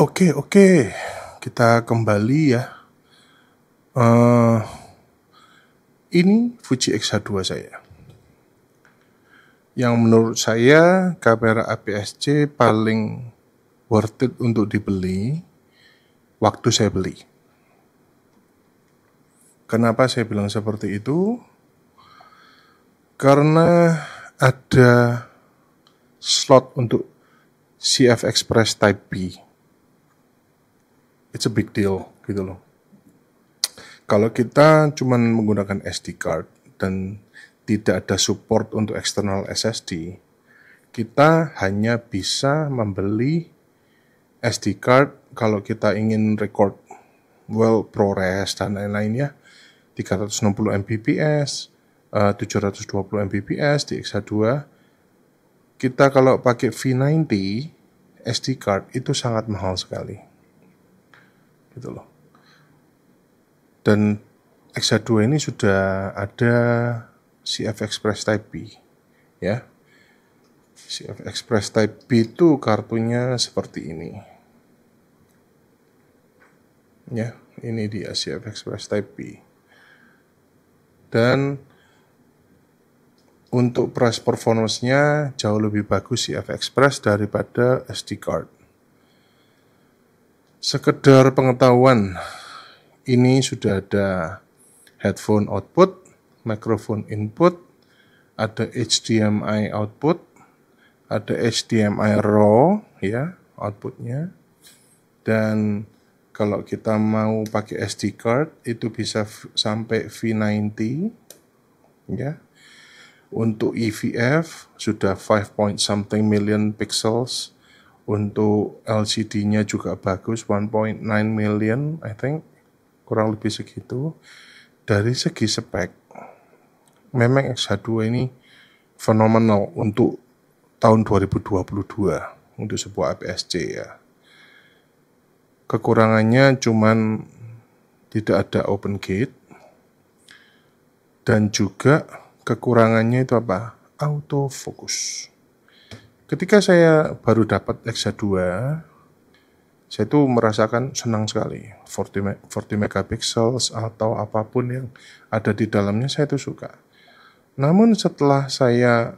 Oke, kita kembali ya. Ini Fuji X-H2 saya. Yang menurut saya kamera APS-C paling worth it untuk dibeli waktu saya beli. Kenapa saya bilang seperti itu? Karena ada slot untuk CF Express Type B. It's a big deal gitu loh. Kalau kita cuma menggunakan SD card dan tidak ada support untuk external SSD, kita hanya bisa membeli SD card kalau kita ingin record ProRes dan lain-lainnya 360 Mbps, 720 Mbps di X-H2. Kita kalau pakai V90 SD card itu sangat mahal sekali. Gitu loh. Dan X-H2 ini sudah ada CF Express Type B, ya. CF Express Type B itu kartunya seperti ini. Ya, ini dia CF Express Type B. Dan untuk price performance-nya jauh lebih bagus CF Express daripada SD card. Sekedar pengetahuan, ini sudah ada headphone output, microphone input, ada HDMI output, ada HDMI raw ya outputnya, dan kalau kita mau pakai SD card itu bisa sampai V90 ya. Untuk EVF sudah 5 point something million pixels. Untuk LCD-nya juga bagus, 1.9 million, I think, kurang lebih segitu. Dari segi spek, memang X-H2 ini fenomenal untuk tahun 2022 untuk sebuah APS-C ya. Kekurangannya cuman tidak ada open gate, dan juga kekurangannya itu apa? Autofocus. Ketika saya baru dapat X-H2, saya tuh merasakan senang sekali. 40 megapixels atau apapun yang ada di dalamnya saya tuh suka. Namun setelah saya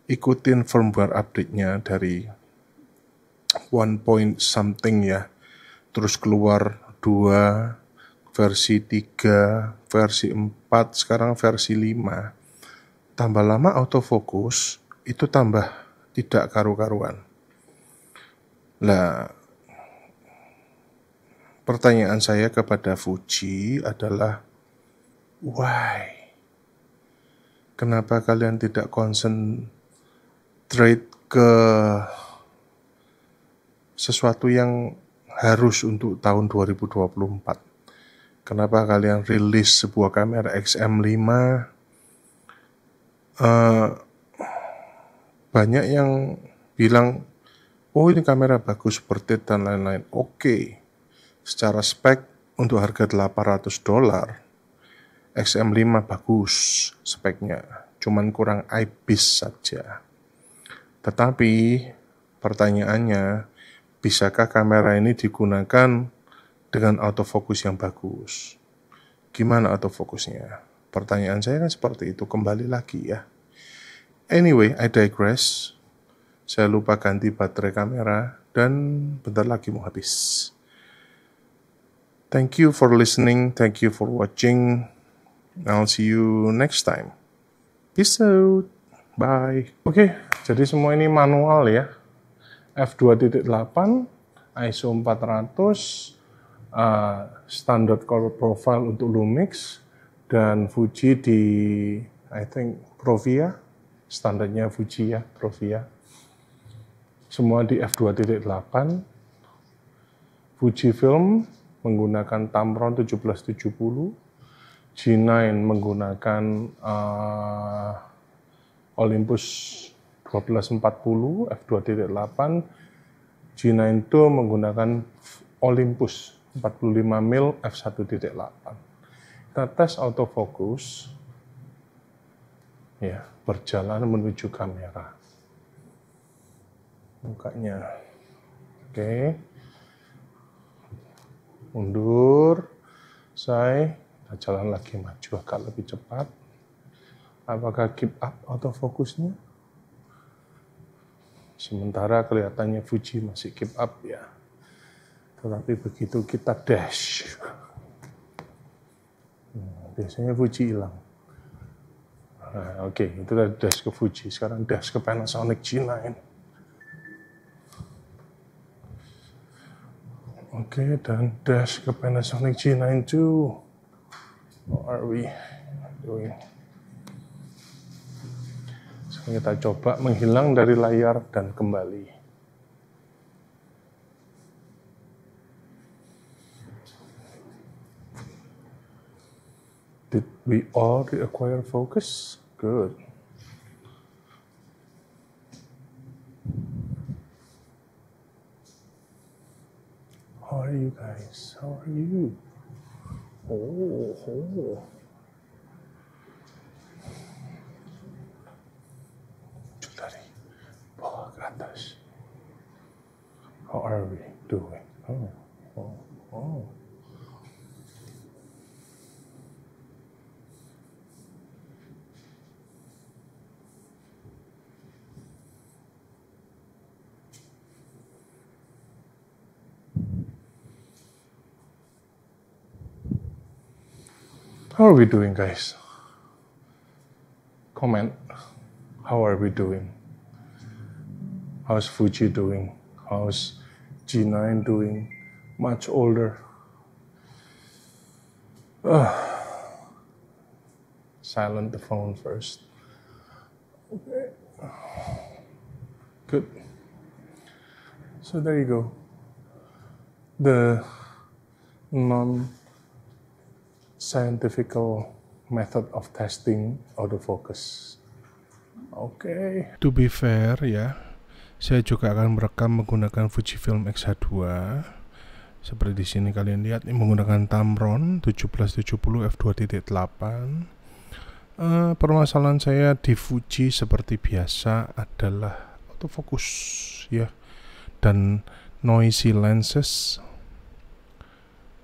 ikutin firmware update-nya dari 1 point something ya, terus keluar 2, versi 3, versi 4, sekarang versi 5. Tambah lama autofocus itu tambah tidak karu-karuan. Nah, pertanyaan saya kepada Fuji adalah, why? Kenapa kalian tidak concentrate ke sesuatu yang harus untuk tahun 2024? Kenapa kalian rilis sebuah kamera XM5? Banyak yang bilang, oh ini kamera bagus, worth it, dan lain-lain. Oke. Secara spek untuk harga $800, XM5 bagus speknya, cuman kurang eyepiece saja. Tetapi pertanyaannya, bisakah kamera ini digunakan dengan autofocus yang bagus? Gimana autofocusnya? Pertanyaan saya kan seperti itu, kembali lagi ya. Anyway, I digress. Saya lupa ganti baterai kamera dan bentar lagi mau habis. Thank you for listening. Thank you for watching. I'll see you next time. Peace out. Bye. Oke, jadi semua ini manual ya. F2.8, ISO 400, standard color profile untuk Lumix, dan Fuji di, I think, Provia. Standarnya Fuji ya, Provia. Semua di F2.8. Fujifilm menggunakan Tamron 1770, G9 menggunakan Olympus 1240 F2.8, G9 II menggunakan Olympus 45mm F1.8. Kita tes autofocus, ya, berjalan menuju kamera. Mukanya, oke. mundur, saya jalan lagi, maju agak lebih cepat. Apakah keep up autofocusnya? Sementara kelihatannya Fuji masih keep up ya. Tetapi begitu kita dash, biasanya Fuji hilang. Oke, itu tadi dash ke Fuji. Sekarang dash ke Panasonic G9. Oke, dan dash ke Panasonic G9 too. What are we doing? Sekarang kita coba menghilang dari layar dan kembali. Did we all reacquire focus? Good. How are you guys? How are you? Oh. Dari bawah ke atas. How are we doing? Oh. How are we doing, guys? Comment. How are we doing? How's Fuji doing? How's G9 doing? Much older. Silent the phone first. Okay. Good. So there you go. The non-scientific method of testing autofocus. Oke. To be fair ya, saya juga akan merekam menggunakan Fujifilm X-H2. Seperti di sini kalian lihat, ini menggunakan Tamron 1770 f2.8. Permasalahan saya di Fuji seperti biasa adalah autofocus ya, dan noisy lenses,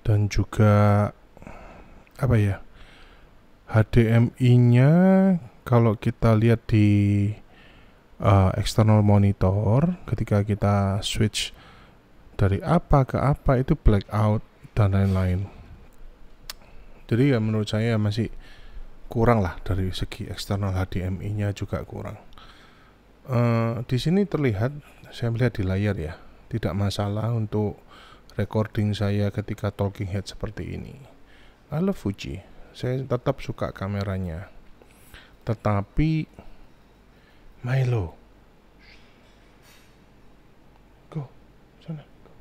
dan juga HDMI-nya kalau kita lihat di external monitor, ketika kita switch dari apa ke apa itu blackout dan lain-lain. Jadi ya menurut saya masih kurang lah dari segi eksternal, HDMI-nya juga kurang. Di sini terlihat, saya melihat di layar ya, tidak masalah untuk recording saya ketika talking head seperti ini. I love Fuji, saya tetap suka kameranya. Tetapi Milo, go sana, go.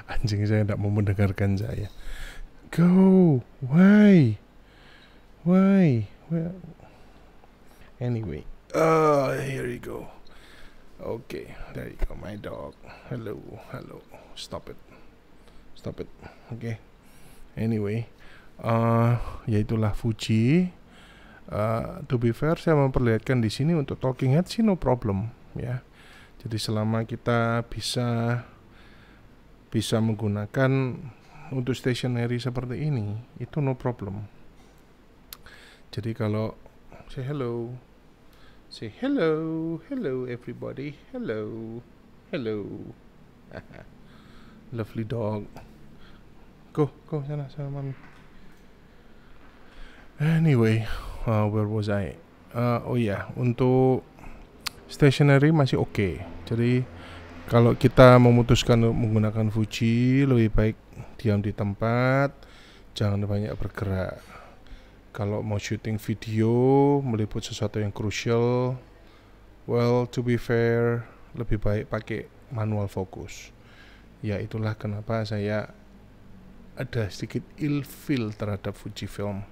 Anjing saya tidak mau mendengarkan saya. Go, why? Anyway, here you go. Okay, there you go, my dog. Hello. Stop it. Okay. Anyway, yaitulah Fuji. To be fair, saya memperlihatkan di sini untuk talking head sih no problem ya. Jadi selama kita bisa menggunakan untuk stationary seperti ini, itu no problem. Jadi kalau say hello everybody, hello. Lovely dog. Go sana mami. Anyway, where was I? Untuk stationary masih oke. Jadi kalau kita memutuskan untuk menggunakan Fuji, lebih baik diam di tempat, jangan banyak bergerak. Kalau mau syuting video, meliput sesuatu yang crucial, well, to be fair, lebih baik pakai manual fokus. Ya itulah kenapa saya ada sedikit ilfeel terhadap Fujifilm.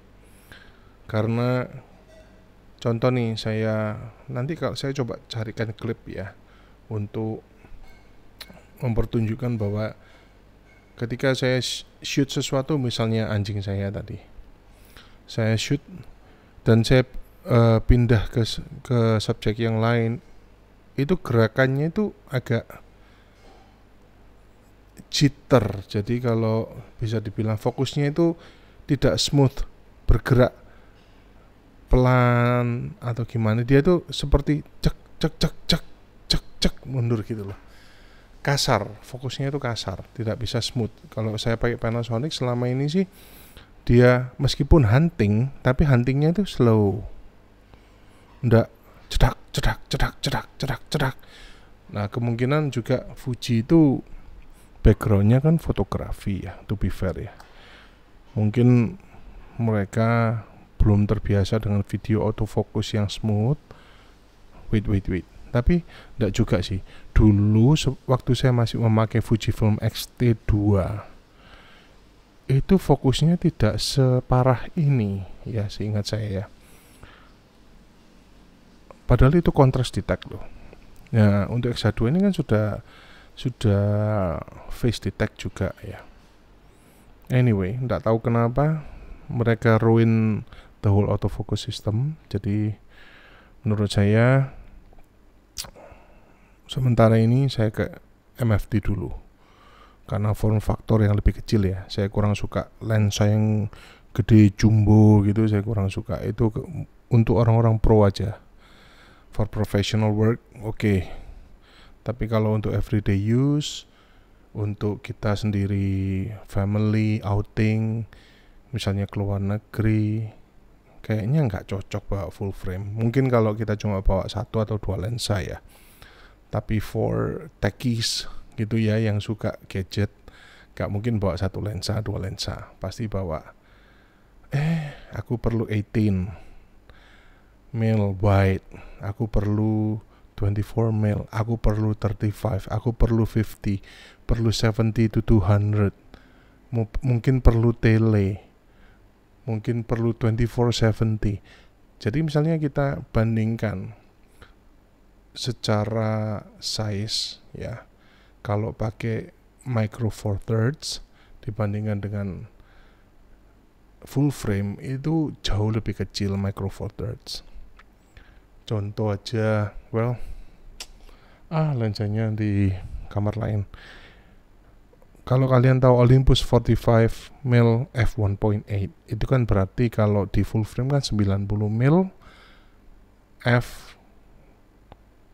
Karena contoh nih, nanti kalau saya coba carikan klip ya, untuk mempertunjukkan bahwa ketika saya shoot sesuatu, misalnya anjing saya tadi, saya shoot dan saya pindah ke subjek yang lain, itu gerakannya itu agak jitter. Jadi kalau bisa dibilang fokusnya itu tidak smooth, bergerak pelan atau gimana, dia tuh seperti cek cek cek cek cek cek mundur gitu loh. Kasar, fokusnya itu kasar, tidak bisa smooth. Kalau saya pakai Panasonic selama ini sih, dia meskipun hunting, tapi huntingnya itu slow, ndak cedak cedak cedak cedak cedak cedak. Nah kemungkinan juga Fuji itu backgroundnya kan fotografi ya, to be fair ya. Mungkin mereka belum terbiasa dengan video autofocus yang smooth. Wait. Tapi enggak juga sih. Dulu waktu saya masih memakai Fujifilm X-T2, itu fokusnya tidak separah ini ya, seingat saya ya. Padahal itu contrast detect loh. Ya, untuk X-H2 ini kan sudah face detect juga ya. Anyway, enggak tahu kenapa mereka ruin the whole autofocus system. Jadi menurut saya sementara ini saya ke MFD dulu, karena form factor yang lebih kecil ya. Saya kurang suka lensa yang gede jumbo gitu, saya kurang suka. Itu untuk orang-orang pro aja. For professional work oke. Tapi kalau untuk everyday use, untuk kita sendiri family outing, misalnya keluar negeri, kayaknya nggak cocok bawa full frame. Mungkin kalau kita cuma bawa 1 atau 2 lensa ya. Tapi for techies gitu ya, yang suka gadget, nggak mungkin bawa 1 lensa, 2 lensa. Pasti bawa aku perlu 18 mil wide, aku perlu 24 mil, aku perlu 35, aku perlu 50, perlu 70 to 200, mungkin perlu tele, mungkin perlu 24-70. Jadi misalnya kita bandingkan secara size ya, kalau pakai micro four thirds dibandingkan dengan full frame itu jauh lebih kecil micro four thirds. Contoh aja, lensanya di kamar lain. Kalau kalian tahu Olympus 45 mil f1.8, itu kan berarti kalau di full frame kan 90 mil f,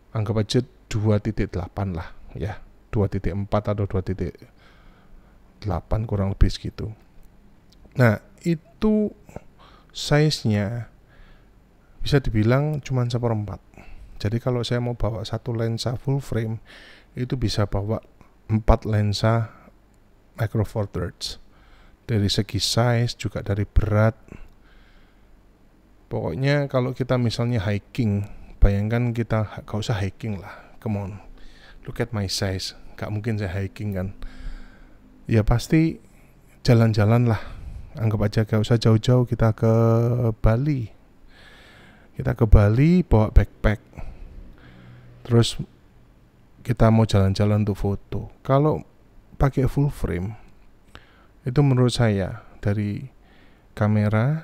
anggap aja 2.8 lah ya, 2.4 atau 2.8 kurang lebih segitu. Nah itu size-nya bisa dibilang cuma 1/4. Jadi kalau saya mau bawa 1 lensa full frame, itu bisa bawa 4 lensa micro four thirds. Dari segi size juga dari berat. Pokoknya kalau kita misalnya hiking, bayangkan kita gak usah hiking lah, come on, look at my size. Gak mungkin saya hiking kan. Ya pasti jalan-jalan lah. Anggap aja gak usah jauh-jauh, kita ke Bali. Kita ke Bali bawa backpack, terus kita mau jalan-jalan untuk foto. Kalau pakai full frame, itu menurut saya dari kamera,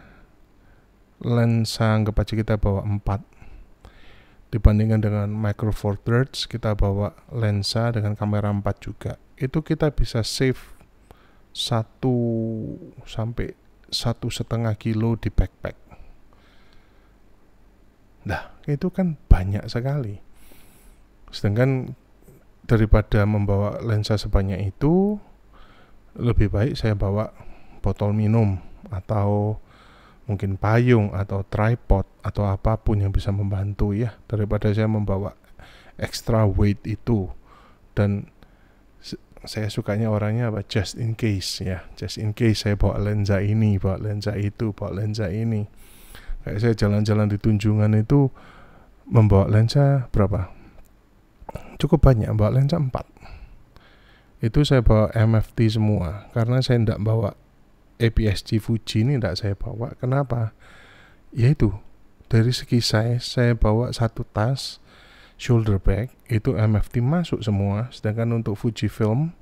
lensa anggap aja kita bawa 4, dibandingkan dengan micro four thirds kita bawa lensa dengan kamera 4 juga, itu kita bisa save 1 sampai 1,5 kilo di backpack. Nah, itu kan banyak sekali. Sedangkan daripada membawa lensa sebanyak itu, lebih baik saya bawa botol minum atau mungkin payung atau tripod atau apapun yang bisa membantu ya, daripada saya membawa extra weight itu. Dan saya sukanya orangnya just in case ya, just in case saya bawa lensa ini, bawa lensa itu, bawa lensa ini. Kayak saya jalan-jalan di Tunjungan itu membawa lensa berapa? Cukup banyak, bawa lensa 4. Itu saya bawa MFT semua, karena saya tidak bawa APS-C Fuji ini, tidak saya bawa. Kenapa? Yaitu dari segi size, saya bawa 1 tas shoulder bag, itu MFT masuk semua. Sedangkan untuk Fujifilm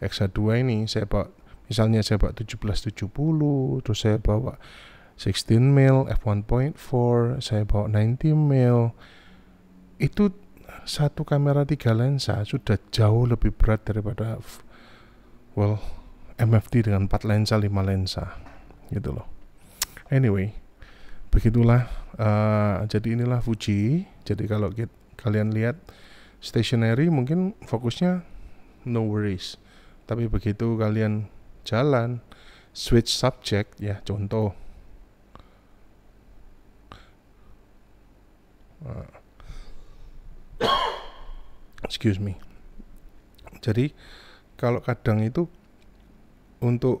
X-H2 ini saya bawa, misalnya saya bawa 1770, terus saya bawa 16 mil f1.4, saya bawa 90 mil. Itu satu kamera 3 lensa sudah jauh lebih berat daripada well, MFD dengan 4 lensa 5 lensa gitu loh. Anyway, begitulah. Jadi inilah Fuji. Jadi kalau kalian lihat stationary mungkin fokusnya no worries, tapi begitu kalian jalan switch subject ya, contoh excuse me. Jadi kalau kadang itu untuk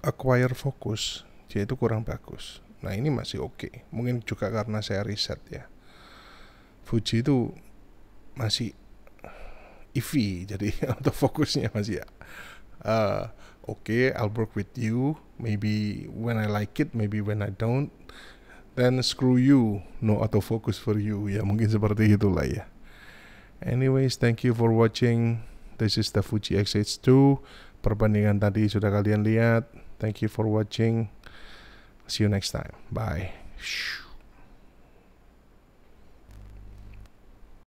acquire fokus dia itu kurang bagus. Nah ini masih oke. Mungkin juga karena saya riset ya, Fuji itu masih EV, jadi autofokusnya masih okay, I'll work with you. Maybe when I like it, maybe when I don't, then screw you, no autofocus for you. Ya mungkin seperti itulah ya. Anyways, thank you for watching. This is the Fuji X-H2. Perbandingan tadi sudah kalian lihat. Thank you for watching. See you next time. Bye.